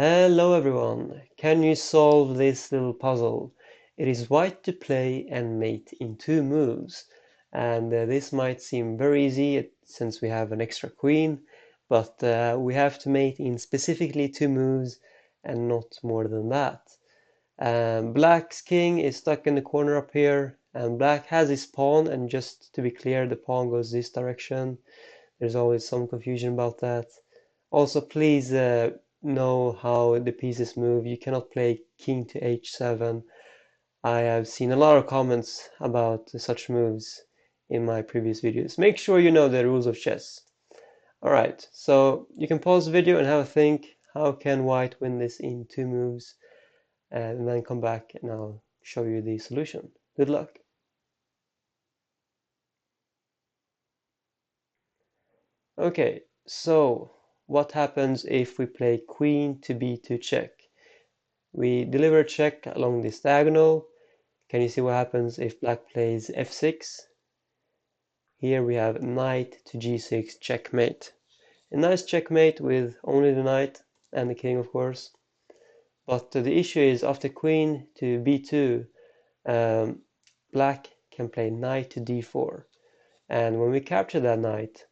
Hello everyone! Can you solve this little puzzle? It is white to play and mate in 2 moves. And this might seem very easy since we have an extra queen, but we have to mate in specifically 2 moves and not more than that. Black's king is stuck in the corner up here, and black has his pawn, and just to be clear, the pawn goes this direction. There's always some confusion about that. Also, please know how the pieces move. You cannot play king to h7. I have seen a lot of comments about such moves in my previous videos. Make sure you know the rules of chess. Alright, so you can pause the video and have a think. How can white win this in 2 moves? And then come back and I'll show you the solution. Good luck. Okay, so what happens if we play queen to b2 check? We deliver a check along this diagonal. Can you see what happens if black plays f6? Here we have knight to g6 checkmate. A nice checkmate with only the knight and the king, of course. But the issue is after queen to b2, black can play knight to d4. And when we capture that knight,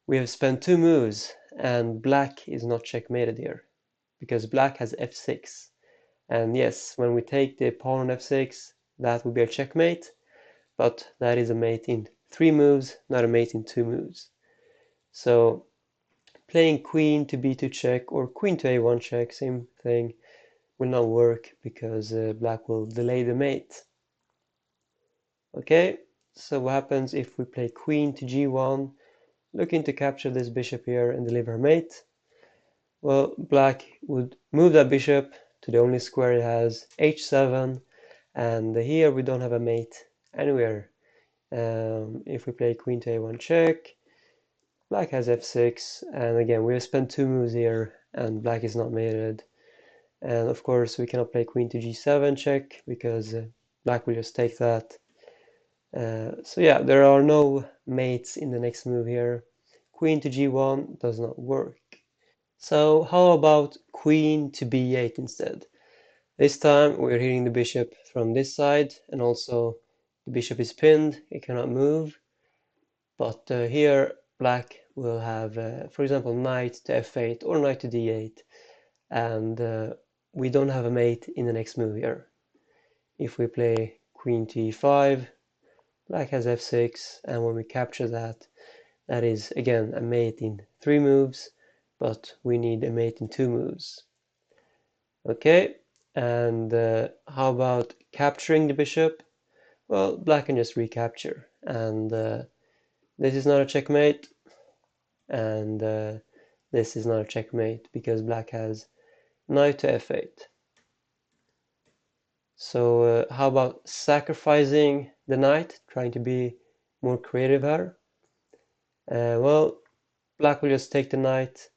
we have spent 2 moves, and black is not checkmated here because black has f6. And yes, when we take the pawn on f6, that would be a checkmate, but that is a mate in 3 moves, not a mate in 2 moves. So playing queen to b2 check or queen to a1 check, same thing, will not work because black will delay the mate. Okay, so what happens if we play queen to g1, looking to capture this bishop here and deliver a mate? Well, black would move that bishop to the only square it has, h7, and here we don't have a mate anywhere. If we play queen to a1 check, black has f6, and again we have spent 2 moves here, and black is not mated. And of course we cannot play queen to g7 check, because black will just take that. So yeah, there are no mates in the next move here. Queen to g1 does not work. So how about queen to b8 instead? This time we're hitting the bishop from this side, and also the bishop is pinned, it cannot move. But here black will have, for example, knight to f8 or knight to d8, and we don't have a mate in the next move here. If we play queen to e5, black has f6, and when we capture that, that is again a mate in 3 moves, but we need a mate in 2 moves. Okay, and how about capturing the bishop? Well, black can just recapture, and this is not a checkmate, and this is not a checkmate because black has knight to f8. So how about sacrificing the knight, trying to be more creative here? Well, black will just take the knight,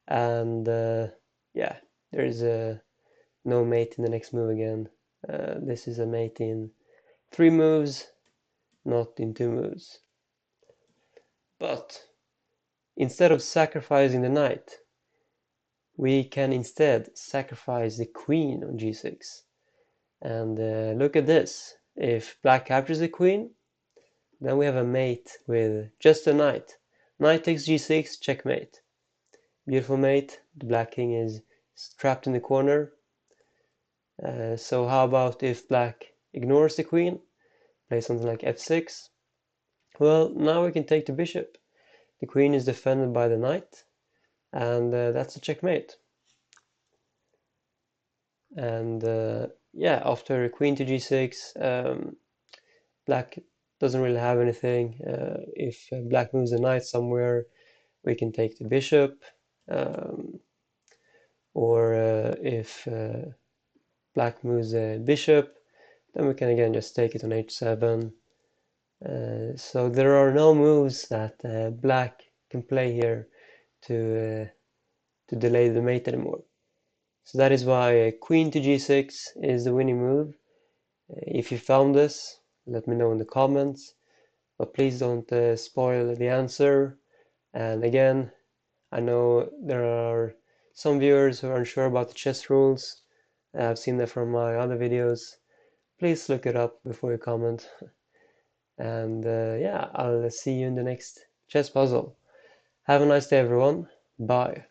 and yeah, there is no mate in the next move again. This is a mate in 3 moves, not in 2 moves. But instead of sacrificing the knight, we can instead sacrifice the queen on g6. And look at this. If black captures the queen, then we have a mate with just a knight. Knight takes g6, checkmate. Beautiful mate. The black king is trapped in the corner. So how about if black ignores the queen, plays something like f6? Well, now we can take the bishop. The queen is defended by the knight, and that's a checkmate. And yeah, after queen to g6, black doesn't really have anything. If black moves the knight somewhere, we can take the bishop. Or if black moves the bishop, then we can again just take it on h7. So there are no moves that black can play here to delay the mate anymore. So that is why queen to g6 is the winning move. If you found this, let me know in the comments, but please don't spoil the answer. And again, I know there are some viewers who are unsure about the chess rules. I've seen that from my other videos. Please look it up before you comment. And yeah, I'll see you in the next chess puzzle. Have a nice day, everyone. Bye.